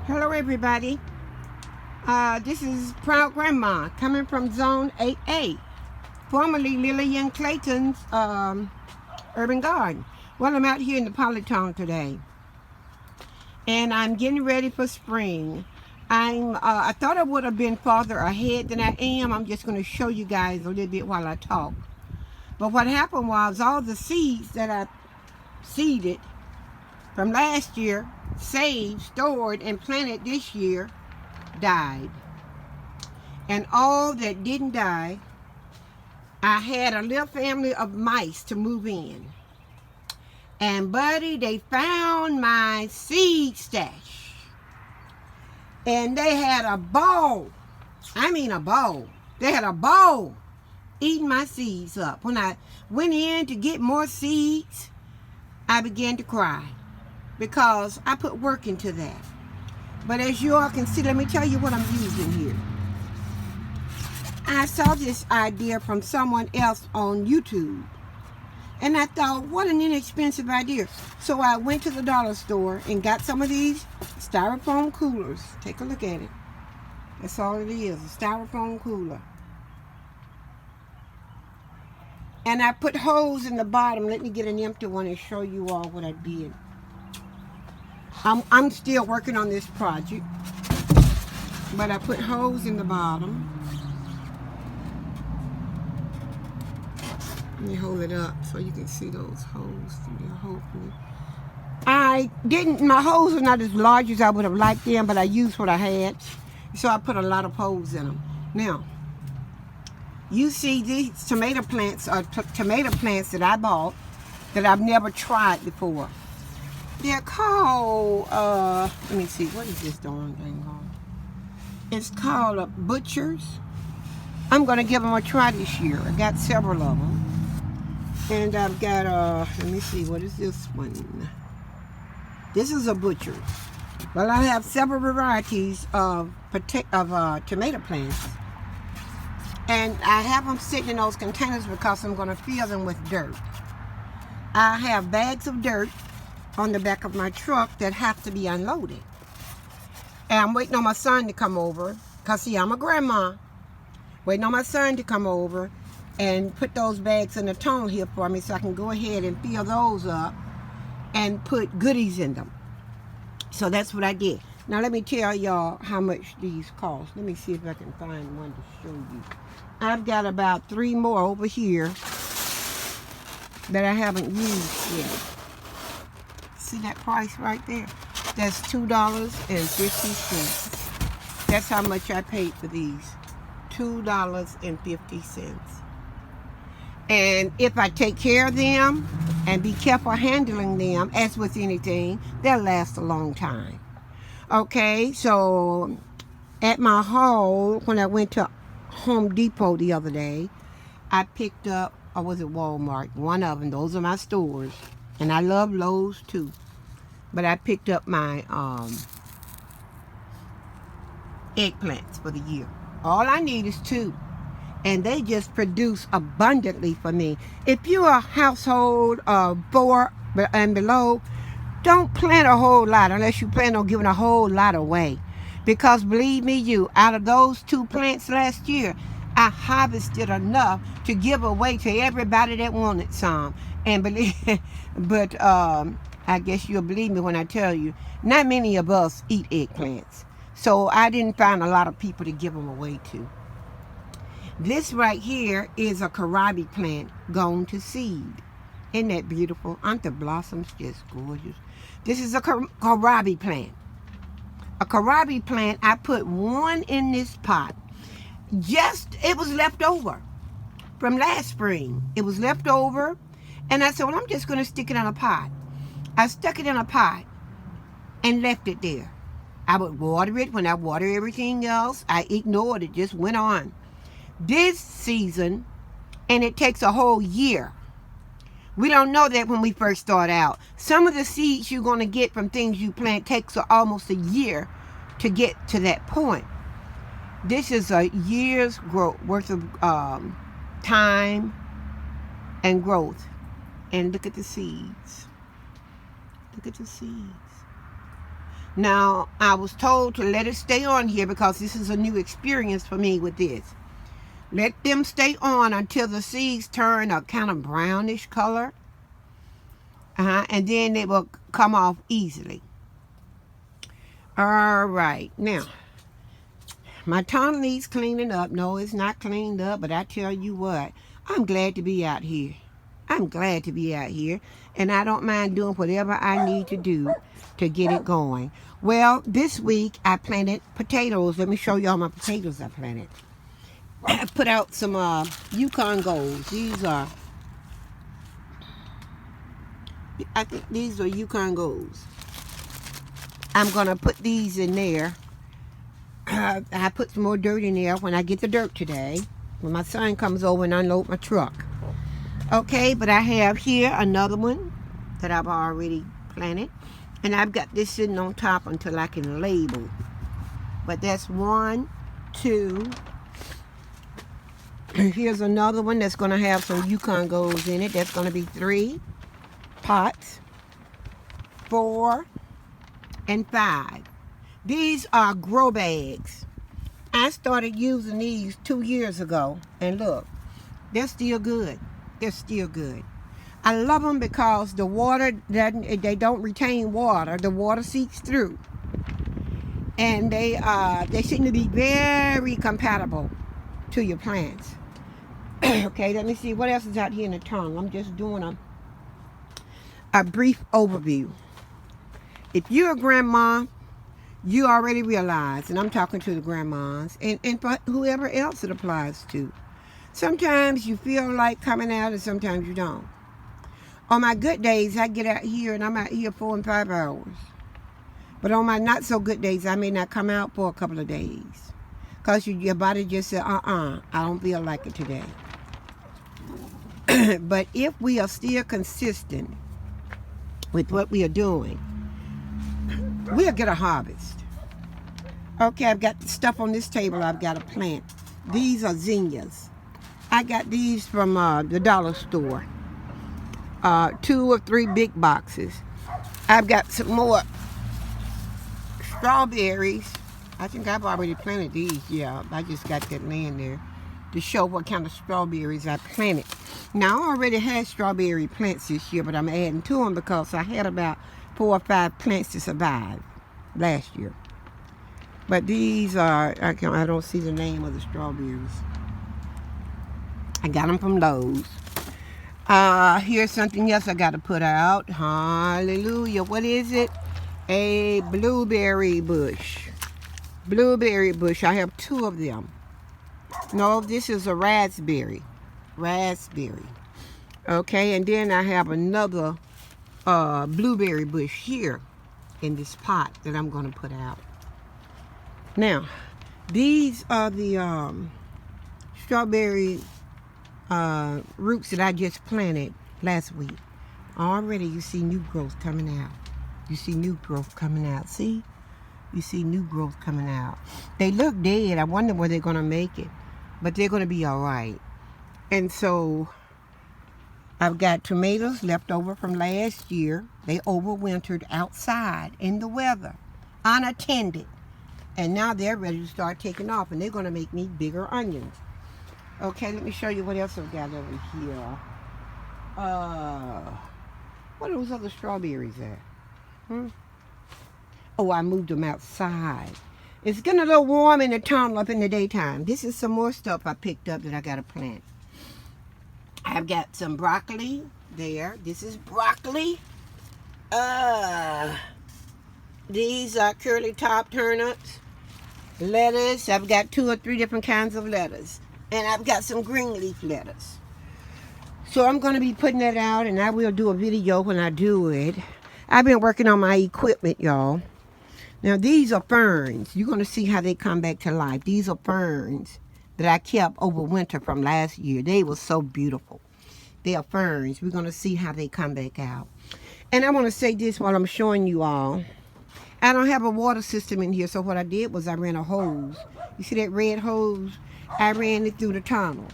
Hello everybody, this is Proud Grandma coming from Zone 8A, formerly Lillian Clayton's urban garden. Well, I'm out here in the Polytown today and I'm getting ready for spring. I thought I would have been farther ahead than I am. I'm just going to show you guys a little bit while I talk. But what happened was all the seeds that I seeded from last year, saved, stored, and planted this year, died. And all that didn't die, I had a little family of mice to move in. And buddy, they found my seed stash. And they had a ball. I mean a ball. They had a ball eating my seeds up. When I went in to get more seeds, I began to cry because I put work into that. But as you all can see, let me tell you what I'm using here. I saw this idea from someone else on YouTube. And I thought, what an inexpensive idea. So I went to the dollar store and got some of these styrofoam coolers. Take a look at it. That's all it is, a styrofoam cooler. And I put holes in the bottom. Let me get an empty one and show you all what I did. I'm still working on this project, but I put holes in the bottom. Let me hold it up so you can see those holes through there, hopefully. My holes are not as large as I would have liked them, but I used what I had, so I put a lot of holes in them. Now, you see these tomato plants are tomato plants that I bought that I've never tried before. They're called, let me see, what is this darn thing called? It's called Butchers. I'm going to give them a try this year. I got several of them. And I've got, let me see, what is this one? This is a Butchers. Well, I have several varieties of tomato plants. And I have them sitting in those containers because I'm going to fill them with dirt. I have bags of dirt on the back of my truck that have to be unloaded. And I'm waiting on my son to come over, because see, I'm a grandma. Waiting on my son to come over and put those bags in the tunnel here for me so I can go ahead and fill those up and put goodies in them. So that's what I did. Now let me tell y'all how much these cost. Let me see if I can find one to show you. I've got about 3 more over here that I haven't used yet. See that price right there? That's $2.50. That's how much I paid for these. $2.50. And if I take care of them and be careful handling them, as with anything, they'll last a long time. Okay, so at my haul, when I went to Home Depot the other day, I picked up, or was it Walmart? One of them. Those are my stores. And I love Lowe's too. But I picked up my eggplants for the year. All I need is 2. And they just produce abundantly for me. If you're a household of 4 and below, don't plant a whole lot unless you plan on giving a whole lot away. Because believe me, out of those 2 plants last year, I harvested enough to give away to everybody that wanted some. And I guess you'll believe me when I tell you, not many of us eat eggplants. So I didn't find a lot of people to give them away to. This right here is a kohlrabi plant gone to seed. Isn't that beautiful? Aren't the blossoms just gorgeous? This is a kohlrabi plant. A kohlrabi plant, I put 1 in this pot. It was left over from last spring. It was left over. And I said, well, I'm just going to stick it in a pot. I stuck it in a pot and left it there. I would water it. When I water everything else, I ignored it, just went on. This season, and it takes a whole year. We don't know that when we first start out. Some of the seeds you're going to get from things you plant takes almost a year to get to that point. This is a year's worth of time and growth. And look at the seeds. Look at the seeds. Now, I was told to let it stay on here because this is a new experience for me with this. Let them stay on until the seeds turn a kind of brownish color. And then they will come off easily. All right. Now, my tunnel needs cleaning up. No, it's not cleaned up, but I tell you what, I'm glad to be out here. I'm glad to be out here, and I don't mind doing whatever I need to do to get it going. Well, this week I planted potatoes. Let me show you all my potatoes I planted. I put out some Yukon Golds. These are, I think these are Yukon Golds. I'm going to put these in there. I put some more dirt in there when I get the dirt today, when my son comes over and unload my truck. Okay, but I have here another one that I've already planted. And I've got this sitting on top until I can label. But that's 1, 2. Here's another one that's going to have some Yukon Golds in it. That's going to be 3 pots, 4, and 5. These are grow bags. I started using these 2 years ago. And look, they're still good. They're still good. I love them because the water, they don't retain water. The water seeps through. And they seem to be very compatible to your plants. Okay, let me see what else is out here in the tunnel. I'm just doing a brief overview. If you're a grandma, you already realize, and I'm talking to the grandmas, and for whoever else it applies to. Sometimes you feel like coming out and sometimes you don't. On my good days, I get out here and I'm out here 4 and 5 hours. But on my not so good days, I may not come out for a couple of days. Because your body just said, I don't feel like it today. But if we are still consistent with what we are doing, we'll get a harvest. Okay, I've got stuff on this table I've got to plant. These are zinnias. I got these from the dollar store. 2 or 3 big boxes. I've got some more strawberries. I think I've already planted these. Yeah, I just got that laying there to show what kind of strawberries I planted. Now, I already had strawberry plants this year, but I'm adding to them because I had about 4 or 5 plants to survive last year. But these are, I don't see the name of the strawberries. I got them from Lowe's. Here's something else I got to put out. Hallelujah. What is it? A blueberry bush. Blueberry bush. I have 2 of them. No, this is a raspberry. Raspberry. Okay, and then I have another blueberry bush here in this pot that I'm going to put out. Now, these are the strawberry roots that I just planted last week. Already you see new growth coming out. You see new growth coming out. See? You see new growth coming out. They look dead. I wonder where they're going to make it. But they're going to be all right. And so I've got tomatoes left over from last year. They overwintered outside in the weather, unattended. And now they're ready to start taking off. And they're going to make me bigger onions. Okay, let me show you what else I've got over here. What are those other strawberries at? Oh, I moved them outside. It's getting a little warm in the tunnel up in the daytime. This is some more stuff I picked up that I got to plant. I've got some broccoli there. This is broccoli. These are curly top turnips. Lettuce. I've got 2 or 3 different kinds of lettuce. And I've got some green leaf lettuce. So I'm going to be putting that out, and I will do a video when I do it. I've been working on my equipment, y'all. Now, these are ferns. You're going to see how they come back to life. These are ferns that I kept over winter from last year. They were so beautiful. They are ferns. We're going to see how they come back out. And I want to say this while I'm showing you all. I don't have a water system in here, so what I did was I ran a hose. You see that red hose? I ran it through the tunnel.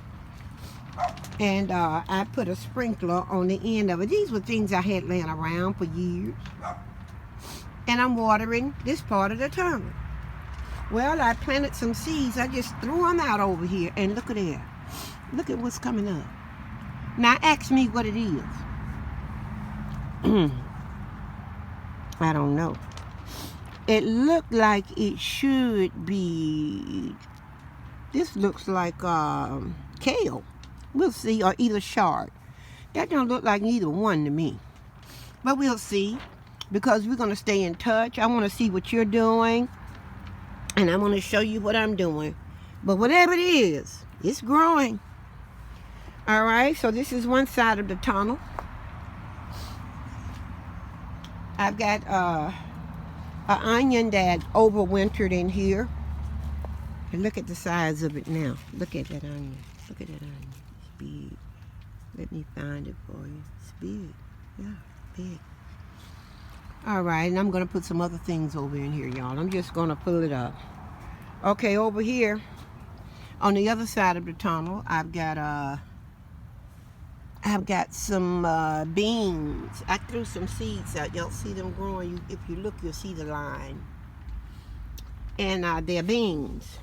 And I put a sprinkler on the end of it. These were things I had laying around for years. and I'm watering this part of the tunnel. Well, I planted some seeds. I just threw them out over here, and look at there. Look at what's coming up. Now ask me what it is. I don't know. It looked like it should be, this looks like kale. We'll see, or either chard. That don't look like either one to me. But we'll see, because we're going to stay in touch. I want to see what you're doing, and I want to show you what I'm doing. But whatever it is, it's growing. All right, so this is one side of the tunnel. I've got an onion that overwintered in here. And look at the size of it now. Look at that onion. Look at that onion. It's big. Let me find it for you. It's big. Yeah, big. All right, and I'm going to put some other things over in here, y'all. I'm just going to pull it up. Okay, over here, on the other side of the tunnel, I've got some beans. I threw some seeds out. Y'all see them growing? If you look, you'll see the line. And they're beans.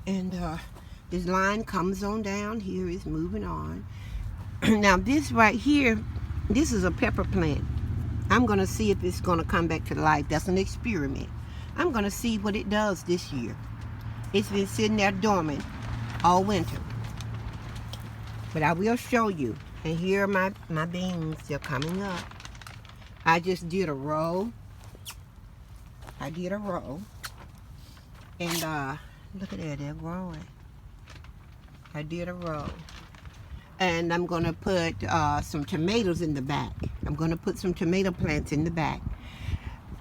And this line comes on down here. It's moving on. Now this right here, this is a pepper plant. I'm going to see if it's going to come back to life. That's an experiment. I'm going to see what it does this year. It's been sitting there dormant all winter. But I will show you. And here are my beans. They're coming up. I just did a row. And look at that, they're growing. I did a row. And I'm going to put some tomatoes in the back. I'm going to put some tomato plants in the back.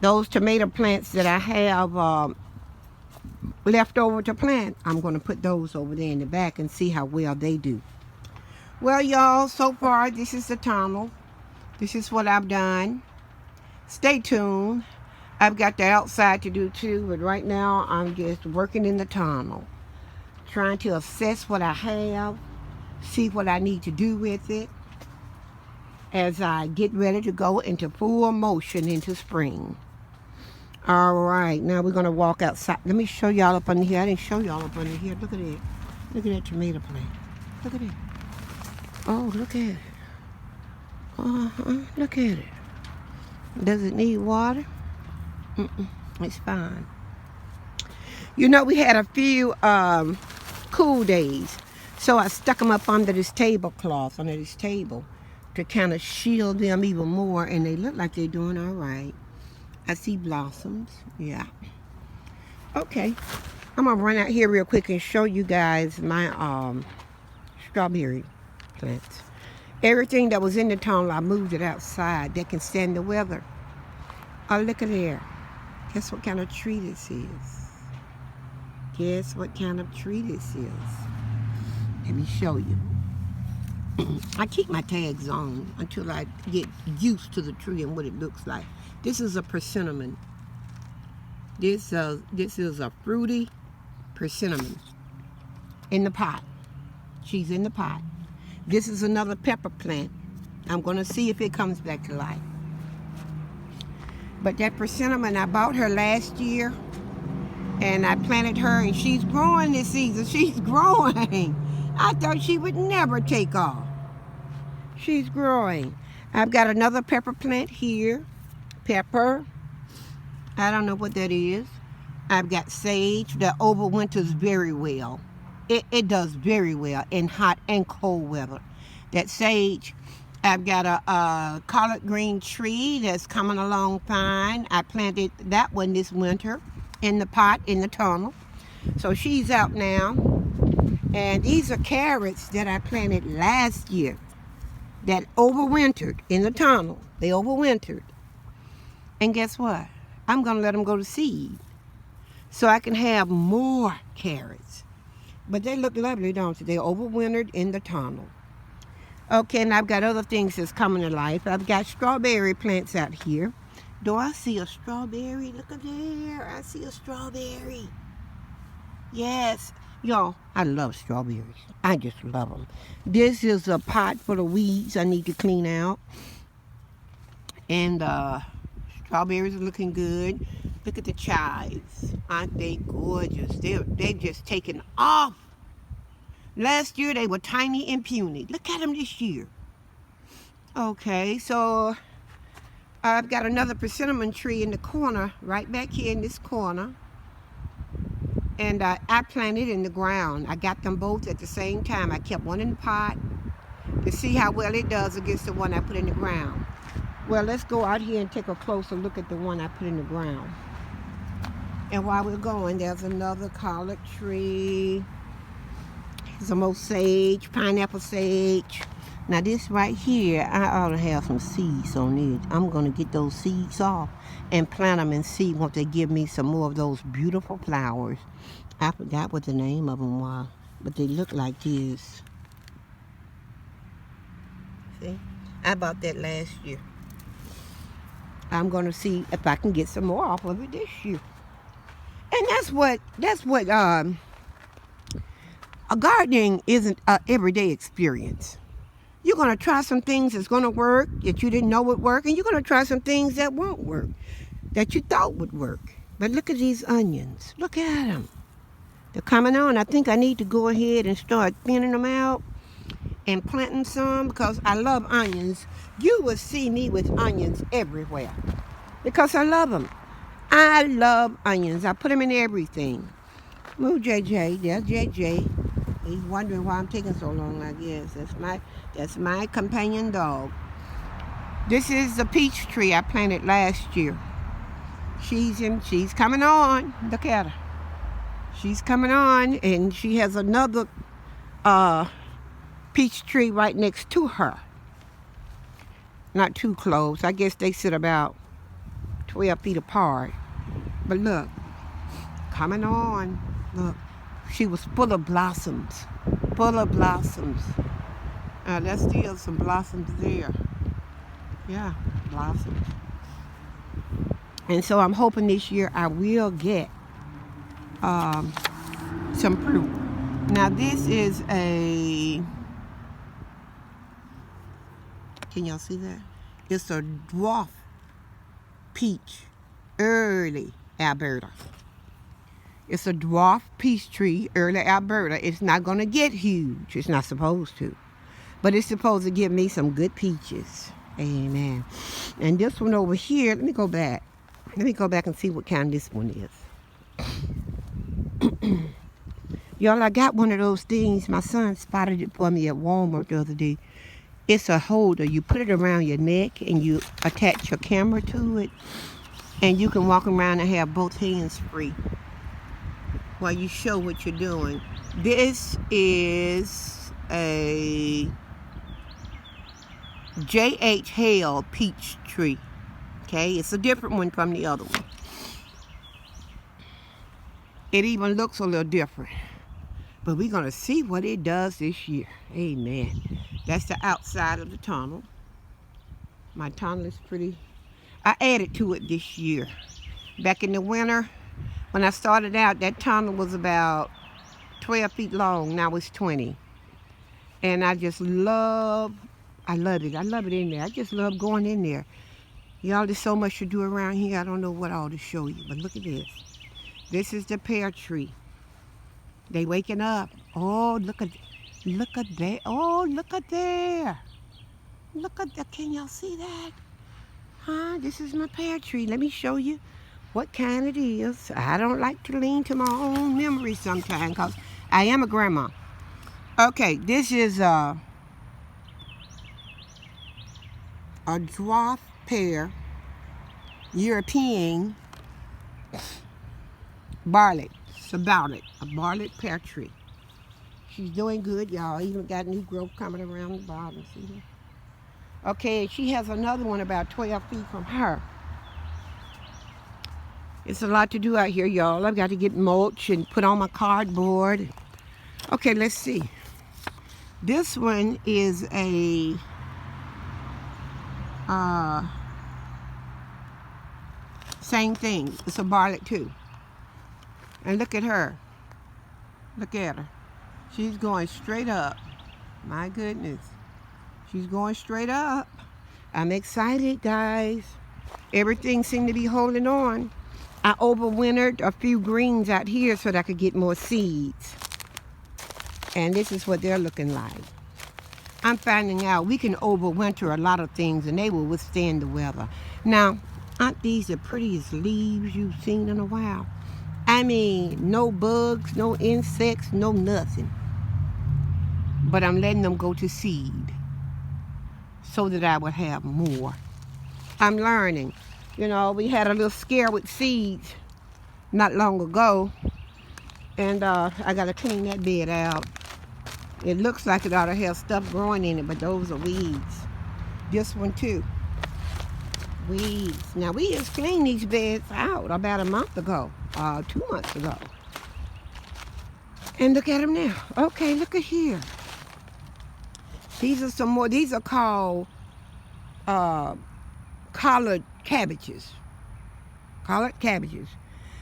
Those tomato plants that I have left over to plant, I'm going to put those over there in the back and see how well they do. Well, y'all, so far, this is the tunnel. This is what I've done. Stay tuned. I've got the outside to do too, but right now I'm just working in the tunnel, trying to assess what I have, see what I need to do with it as I get ready to go into full motion into spring. All right, now we're going to walk outside. Let me show y'all up under here. I didn't show y'all up under here. Look at it. Look at that tomato plant. Look at it. Oh, look at it. Look at it. Does it need water? It's fine. You know, we had a few cool days, so I stuck them up under this tablecloth, under this table, to kind of shield them even more, and they look like they're doing all right. I see blossoms. Yeah. Okay. I'm going to run out here real quick and show you guys my strawberry plants. Everything that was in the tunnel, I moved it outside. They can stand the weather. Oh, look at there. Guess what kind of tree this is? Guess what kind of tree this is? Let me show you. I keep my tags on until I get used to the tree and what it looks like. This is a persimmon. This is a fruity persimmon in the pot. She's in the pot. This is another pepper plant. I'm going to see if it comes back to life. But that persimmon, I bought her last year, and I planted her, and she's growing this season. She's growing. I thought she would never take off. She's growing. I've got another pepper plant here. Pepper. I don't know what that is. I've got sage that overwinters very well. It does very well in hot and cold weather. That sage. I've got a collard green tree that's coming along fine. I planted that one this winter in the pot in the tunnel. So she's out now. And these are carrots that I planted last year that overwintered in the tunnel. They overwintered. And guess what? I'm going to let them go to seed so I can have more carrots. But they look lovely, don't they? They overwintered in the tunnel. Okay, and I've got other things that's coming to life. I've got strawberry plants out here. Do I see a strawberry? Look at there. I see a strawberry. Yes. Y'all, I love strawberries. I just love them. This is a pot full of weeds I need to clean out. And Strawberries are looking good. Look at the chives. Aren't they gorgeous? They're just taking off. Last year they were tiny and puny. Look at them this year. Okay, so I've got another persimmon tree in the corner, right back here in this corner. And I planted in the ground. I got them both at the same time. I kept one in the pot to see how well it does against the one I put in the ground. Well, let's go out here and take a closer look at the one I put in the ground. And while we're going, there's another collard tree. Some more sage, pineapple sage. Now this right here, I ought to have some seeds on it. I'm going to get those seeds off and plant them and see once they give me some more of those beautiful flowers. I forgot what the name of them was, but they look like this. See? I bought that last year. I'm going to see if I can get some more off of it this year. And that's what a gardening isn't an everyday experience. You're going to try some things that's going to work that you didn't know would work, and you're going to try some things that won't work that you thought would work. But look at these onions. Look at them. They're coming on. I think I need to go ahead and start thinning them out and planting some because I love onions. You will see me with onions everywhere because I love them. I love onions. I put them in everything. Move, JJ. There's JJ. He's wondering why I'm taking so long, I guess. That's my companion dog. This is the peach tree I planted last year. She's coming on. Look at her. She's coming on, and she has another peach tree right next to her. Not too close. I guess they sit about 12 feet apart. But look, coming on. Look, she was full of blossoms. Full of blossoms. There's still some blossoms there. Yeah, blossoms. And so I'm hoping this year I will get some fruit. Now this is a, can y'all see that? It's a dwarf peach, early Alberta. It's a dwarf peach tree, early Alberta. It's not going to get huge. It's not supposed to. But it's supposed to give me some good peaches. Amen. And this one over here, let me go back. Let me go back and see what kind this one is. Y'all, I got one of those things. My son spotted it for me at Walmart the other day. It's a holder. You put it around your neck and you attach your camera to it. And you can walk around and have both hands free while you show what you're doing. This is a J.H. Hale peach tree. Okay, it's a different one from the other one. It even looks a little different. But we're going to see what it does this year. Amen. That's the outside of the tunnel. My tunnel is pretty. I added to it this year. Back in the winter, when I started out, that tunnel was about 12 feet long. Now it's 20. And I just love it. I love it in there. I just love going in there. Y'all, there's so much to do around here. I don't know what all to show you, but look at this. This is the pear tree. They waking up. Oh, look at that. Oh, look at there. Look at that. Can y'all see that? Huh? This is my pear tree. Let me show you what kind it is. I don't like to lean to my own memory sometimes because I am a grandma. Okay, this is a dwarf pear, European barley. It's a barley pear tree. She's doing good, y'all. Even got new growth coming around the bottom. See that? Okay, she has another one about 12 feet from her. It's a lot to do out here, y'all. I've got to get mulch and put on my cardboard. Okay, let's see. This one is a same thing. It's a barley too. And look at her. Look at her. She's going straight up. My goodness. She's going straight up. I'm excited, guys. Everything seemed to be holding on. I overwintered a few greens out here so that I could get more seeds. And this is what they're looking like. I'm finding out we can overwinter a lot of things and they will withstand the weather. Now, aren't these the prettiest leaves you've seen in a while? I mean, no bugs, no insects, no nothing. But I'm letting them go to seed so that I will have more. I'm learning. You know, we had a little scare with seeds not long ago. And I got to clean that bed out. It looks like it ought to have stuff growing in it, but those are weeds. This one too. Weeds. Now we just cleaned these beds out about a month ago, 2 months ago. And look at them now. Okay, look at here. These are some more. These are called collard cabbages. Collard cabbages.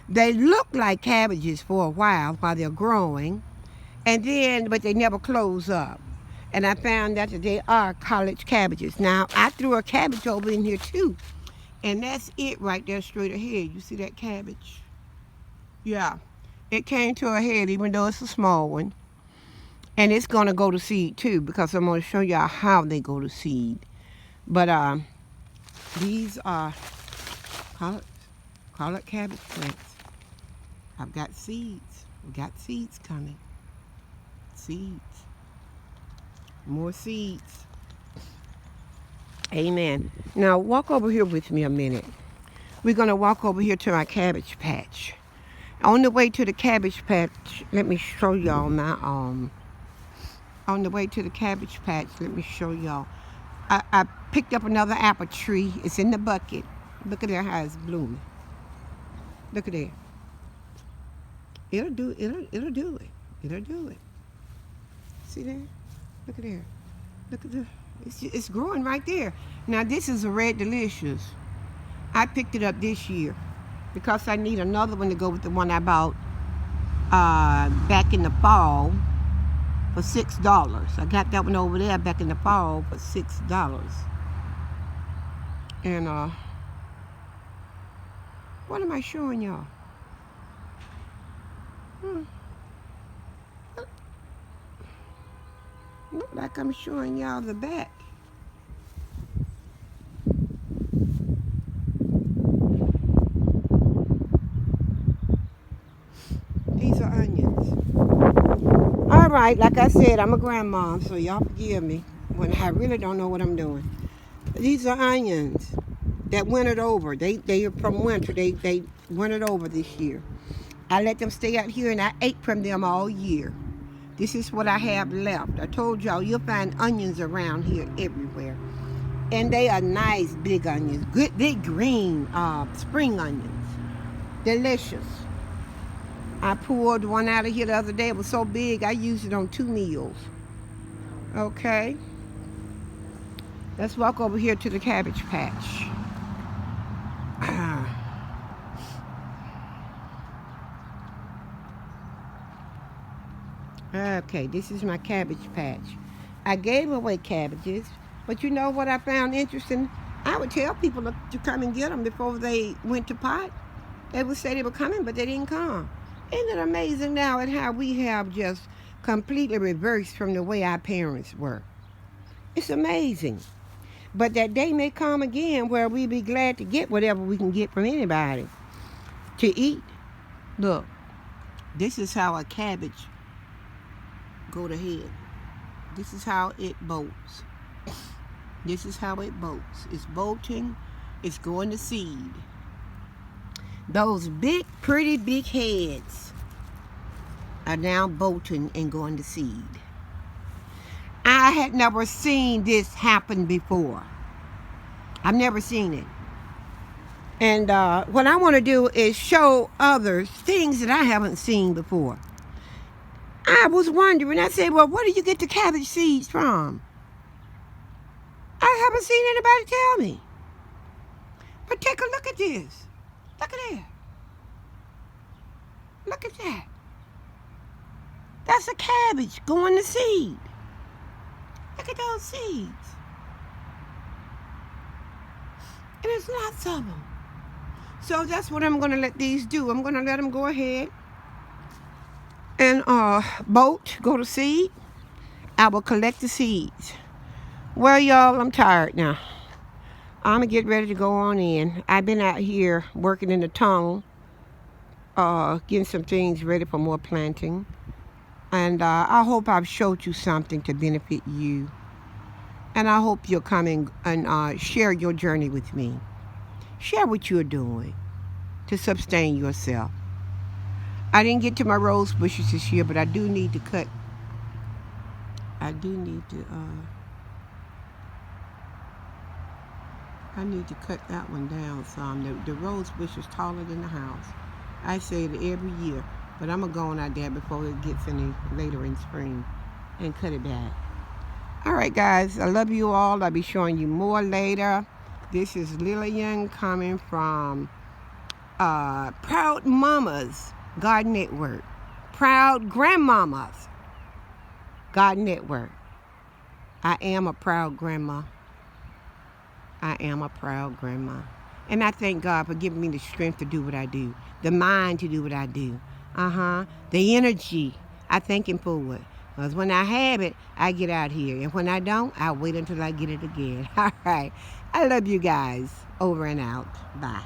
They look like cabbages for a while they're growing. And then, but they never close up. And I found out that they are collard cabbages. Now, I threw a cabbage over in here too. And that's it right there straight ahead. You see that cabbage? Yeah. It came to a head even though it's a small one. And it's going to go to seed too because I'm going to show y'all how they go to seed. But these are collard cabbage plants. I've got seeds. We've got seeds coming. Seeds. More seeds. Amen. Now walk over here with me a minute. We're going to walk over here to our cabbage patch. On the way to the cabbage patch, let me show y'all my on the way to the cabbage patch, let me show y'all. I picked up another apple tree. It's in the bucket. Look at there how it's blooming. Look at there. It'll do it. It'll do it. See there? Look at there. Look at it's growing right there. Now this is a Red Delicious. I picked it up this year because I need another one to go with the one I bought back in the fall for $6. I got that one over there back in the fall for $6. And what am I showing y'all? Look like I'm showing y'all the back. These are onions. All right, like I said, I'm a grandma, so y'all forgive me when I really don't know what I'm doing. These are onions that wintered over. They are from winter. They wintered over this year. I let them stay out here and I ate from them all year. This is what I have left. I told y'all you'll find onions around here everywhere. And they are nice big onions. Good big green spring onions. Delicious. I poured one out of here the other day. It was so big I used it on 2 meals. Okay. Let's walk over here to the cabbage patch. Okay, this is my cabbage patch. I gave away cabbages, but you know what I found interesting? I would tell people to come and get them before they went to pot. They would say they were coming, but they didn't come. Isn't it amazing now at how we have just completely reversed from the way our parents were? It's amazing. But that day may come again where we'll be glad to get whatever we can get from anybody to eat. Look, this is how a cabbage go to head. This is how it bolts. This is how it bolts. It's bolting. It's going to seed. Those big, pretty big heads are now bolting and going to seed. I had never seen this happen before. I've never seen it. And what I want to do is show others things that I haven't seen before. I was wondering, I said, well, where do you get the cabbage seeds from? I haven't seen anybody tell me. But take a look at this. Look at that. Look at that. That's a cabbage going to seed. Look at those seeds. there's lots of them. So that's what I'm going to let these do. I'm going to let them go ahead and bolt, go to seed. I will collect the seeds. Well, y'all, I'm tired now. I'm going to get ready to go on in. I've been out here working in the tongue, getting some things ready for more planting. And I hope I've showed you something to benefit you. And I hope you'll come in and share your journey with me. Share what you're doing to sustain yourself. I didn't get to my rose bushes this year, but I do need to cut. I need to cut that one down some. The rose bush is taller than the house. I say it every year, but I'm going to go on out there before it gets any later in spring and cut it back. All right, guys, I love you all. I'll be showing you more later. This is Lillian coming from Proud Mamas Garden Network. Proud Grandmamas Garden Network. I am a proud grandma. I am a proud grandma. And I thank God for giving me the strength to do what I do. The mind to do what I do. The energy. I thank Him for it. Because when I have it, I get out here. And when I don't, I wait until I get it again. All right. I love you guys. Over and out. Bye.